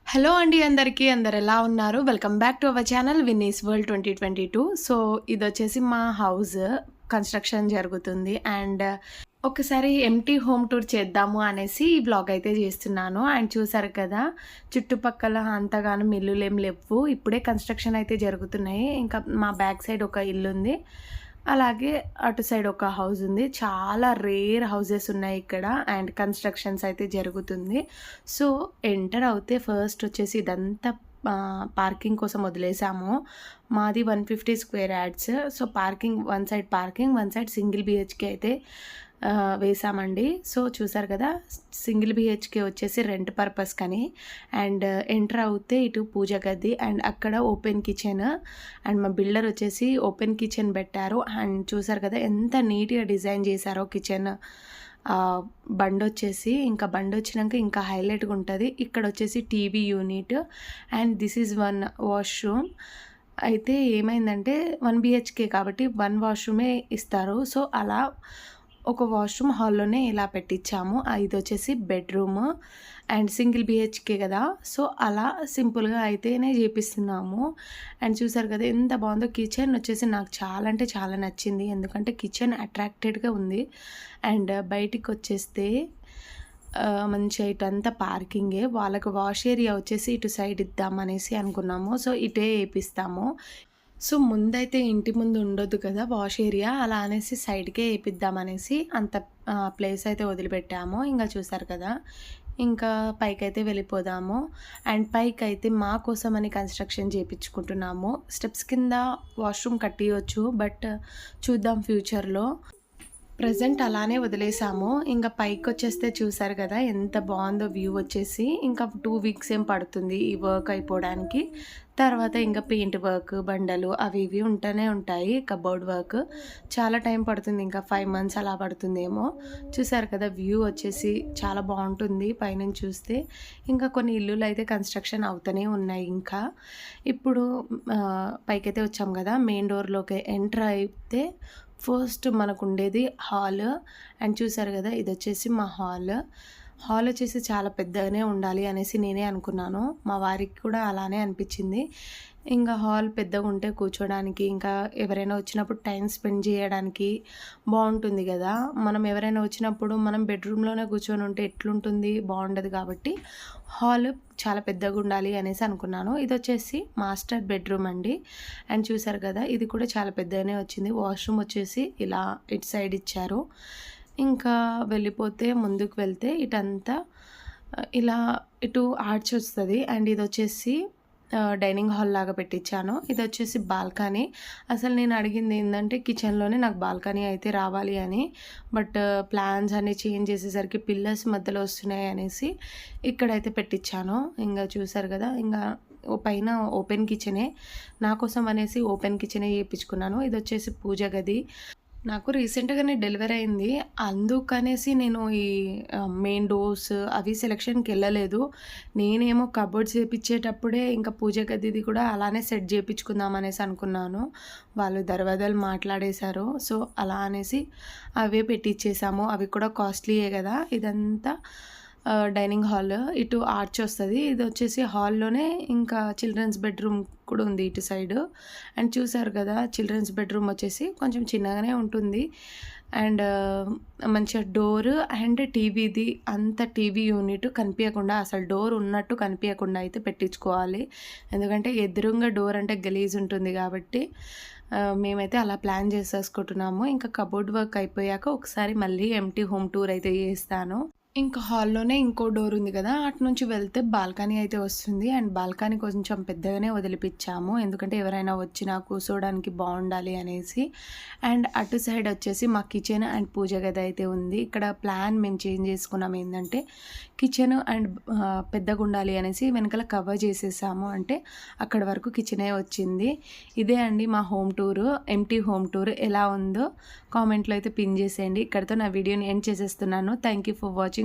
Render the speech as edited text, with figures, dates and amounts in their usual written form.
Hello అండి అందరికీ. అందరు ఎలా ఉన్నారు? Welcome back to our channel Vinnie's world 2022. So ఇదొచ్చేసి మా హౌస్ కన్‌స్ట్రక్షన్ జరుగుతుంది. అండ్ ఒకసారి ఎంప్టీ హోమ్ టూర్ చేద్దాము అనేసి ఈ వ్లాగ్ అయితే చేస్తున్నాను. అండ్ చూసారు కదా, చుట్టుపక్కల అంతగానం ఇల్లులేం లెవ్వు. ఇప్పుడే కన్‌స్ట్రక్షన్ అయితే జరుగుతున్నాయి. ఇంకా మా బ్యాక్ సైడ్ ఒక ఇల్లుంది. అలాగే అటు సైడ్ ఒక హౌస్ ఉంది. చాలా రేర్ హౌసెస్ ఉన్నాయి ఇక్కడ. అండ్ కన్‌స్ట్రక్షన్స్ అయితే జరుగుతుంది. సో ఎంటర్ అవుతే ఫస్ట్ వచ్చేసి ఇదంతా పార్కింగ్ కోసం వదిలేసాము. మాది 150 square yards. So parking one side parking, one side single BHK అయితే వేసామండి. సో చూసారు కదా, సింగిల్ బీహెచ్‌కే వచ్చేసి రెంట్ పర్పస్ కని. అండ్ ఎంటర్ అవుతే ఇటు పూజ గది అండ్ అక్కడ ఓపెన్ కిచెన్. అండ్ మా బిల్డర్ వచ్చేసి ఓపెన్ కిచెన్ పెట్టారు. అండ్ చూసారు కదా ఎంత నీట్గా డిజైన్ చేశారో కిచెన్. బండొచ్చేసి ఇంకా బండొచ్చినాక ఇంకా హైలైట్గా ఉంటుంది. ఇక్కడ వచ్చేసి TV unit and this is one washroom. అయితే ఏమైందంటే 1 బీహెచ్‌కే కాబట్టి 1 వాష్రూమే ఇస్తారు. సో అలా ఒక వాష్రూమ్ హాల్లోనే ఇలా పెట్టించాము. ఇది వచ్చేసి బెడ్రూమ్ అండ్ సింగిల్ బీహెచ్‌కే కదా, సో అలా సింపుల్గా అయితేనే చేపిస్తున్నాము. అండ్ చూసారు కదా ఎంత బాగుందో. కిచెన్ వచ్చేసి నాకు చాలా అంటే చాలా నచ్చింది, ఎందుకంటే కిచెన్ అట్రాక్టెడ్గా ఉంది. అండ్ బయటికి వచ్చేస్తే మంచిగా ఇటంతా పార్కింగే. వాళ్ళకు వాష్ ఏరియా వచ్చేసి ఇటు సైడ్ ఇద్దామనేసి అనుకున్నాము. సో ఇటే వేపిస్తాము. సో ముందైతే ఇంటి ముందు ఉండొద్దు కదా వాష్ ఏరియా, అలా అనేసి సైడ్కే వేపిద్దామనేసి అంత ప్లేస్ అయితే వదిలిపెట్టాము. ఇంకా చూసారు కదా, ఇంకా పైకైతే వెళ్ళిపోదాము. అండ్ పైకైతే మా కోసమని కన్స్ట్రక్షన్ చేయించుకుంటున్నాము. స్టెప్స్ కింద వాష్రూమ్ కట్టియొచ్చు, బట్ చూద్దాం ఫ్యూచర్లో. ప్రెజెంట్ అలానే వదిలేసాము. ఇంకా పైకి వచ్చేస్తే చూసారు కదా ఎంత బాగుందో వ్యూ వచ్చేసి. ఇంకా 2 వీక్స్ ఏం పడుతుంది ఈ వర్క్ అయిపోవడానికి. తర్వాత ఇంకా పెయింట్ వర్క్, బండలు అవి ఇవి ఉంటూనే ఉంటాయి. కబోర్డ్ వర్క్ చాలా టైం పడుతుంది. ఇంకా 5 మంత్స్ అలా పడుతుందేమో. చూసారు కదా వ్యూ వచ్చేసి చాలా బాగుంటుంది పైనుంచి చూస్తే. ఇంకా కొన్ని ఇల్లులు అయితే కన్స్ట్రక్షన్ అవుతూనే ఉన్నాయి. ఇంకా ఇప్పుడు పైకైతే వచ్చాం కదా, మెయిన్ డోర్లోకి ఎంటర్ అయితే ఫస్ట్ మనకు ఉండేది హాల్. అండ్ చూసారు కదా, ఇది వచ్చేసి మా హాల్ వచ్చేసి చాలా పెద్దగానే ఉండాలి అనేసి నేనే అనుకున్నాను. మా వారికి కూడా అలానే అనిపించింది. ఇంకా హాల్ పెద్దగా ఉంటే కూర్చోడానికి, ఇంకా ఎవరైనా వచ్చినప్పుడు టైం స్పెండ్ చేయడానికి బాగుంటుంది కదా. మనం ఎవరైనా వచ్చినప్పుడు మనం బెడ్రూమ్లోనే కూర్చొని ఉంటే ఎట్లుంటుంది, బాగుండదు. కాబట్టి హాల్ చాలా పెద్దగా ఉండాలి అనేసి అనుకున్నాను. ఇది వచ్చేసి మాస్టర్ బెడ్రూమ్ అండి. అండ్ చూసారు కదా, ఇది కూడా చాలా పెద్దగానే వచ్చింది. వాష్రూమ్ వచ్చేసి ఇలా ఇటు సైడ్ ఇచ్చారు. ఇంకా వెళ్ళిపోతే ముందుకు వెళ్తే ఇటంతా ఇలా ఇటు ఆర్చ్ వస్తుంది. అండ్ ఇది వచ్చేసి డైనింగ్ హాల్ లాగా పెట్టించాను. ఇది వచ్చేసి బాల్కనీ. అసలు నేను అడిగింది ఏంటంటే కిచెన్లోనే నాకు బాల్కనీ అయితే రావాలి అని, బట్ ప్లాన్స్ అన్నీ చేంజ్ చేసేసరికి పిల్లర్స్ మధ్యలో వస్తున్నాయి అనేసి ఇక్కడైతే పెట్టించాను. ఇంకా చూసారు కదా, ఇంకా పైన ఓపెన్ కిచెనే. నా కోసం అనేసి ఓపెన్ కిచెనే చేయించుకున్నాను. ఇది వచ్చేసి పూజ గది. నాకు రీసెంట్గానే డెలివరీ అయింది, అందుకనేసి నేను ఈ మెయిన్ డోర్స్ అవి సెలెక్షన్కి వెళ్ళలేదు. నేనేమో కబోర్డ్స్ చేయించేటప్పుడే ఇంకా పూజ గదిది కూడా అలానే సెట్ చేయించుకుందాం అనేసి అనుకున్నాను. వాళ్ళు దర్వాజాలు మాట్లాడేశారు. సో అలా అనేసి అవే పెట్టించేసాము. అవి కూడా కాస్ట్లీయే కదా. ఇదంతా డైనింగ్ హాల్, ఇటు ఆర్చ్ వస్తుంది. ఇది వచ్చేసి హాల్లోనే ఇంకా చిల్డ్రన్స్ బెడ్రూమ్ కూడా ఉంది ఇటు సైడ్. అండ్ చూసారు కదా, చిల్డ్రన్స్ బెడ్రూమ్ వచ్చేసి కొంచెం చిన్నగానే ఉంటుంది. అండ్ మంచిగా డోర్ అండ్ టీవీది అంత టీవీ యూనిట్ కనిపించకుండా, అసలు డోర్ ఉన్నట్టు కనిపించకుండా అయితే పెట్టించుకోవాలి. ఎందుకంటే ఎదురుగా డోర్ అంటే గలీజ్ ఉంటుంది కాబట్టి మేమైతే అలా ప్లాన్ చేసేసుకుంటున్నాము. ఇంకా కబోర్డ్ వర్క్ అయిపోయాక ఒకసారి మళ్ళీ ఎంప్టీ హోమ్ టూర్ అయితే చేస్తాను. ఇంకా హాల్లోనే ఇంకో డోర్ ఉంది కదా, అటు నుంచి వెళ్తే బాల్కనీ అయితే వస్తుంది. అండ్ బాల్కనీ కొంచెం పెద్దగానే వదిలిపించాము, ఎందుకంటే ఎవరైనా వచ్చినా కూర్చోడానికి బాగుండాలి అనేసి. అండ్ అటు సైడ్ వచ్చేసి మా కిచెన్ అండ్ పూజ గది అయితే ఉంది. ఇక్కడ ప్లాన్ మేము చేంజ్ చేసుకున్నాం ఏంటంటే కిచెన్ అండ్ పెద్దగా ఉండాలి అనేసి వెనకాల కవర్ చేసేసాము. అంటే అక్కడ వరకు కిచెనే వచ్చింది. ఇదే అండి మా home tour, empty home tour. ఎలా ఉందో కామెంట్లో అయితే పిన్ చేసేయండి. ఇక్కడితో నా వీడియోని ఎండ్ చేసేస్తున్నాను. Thank you for watching.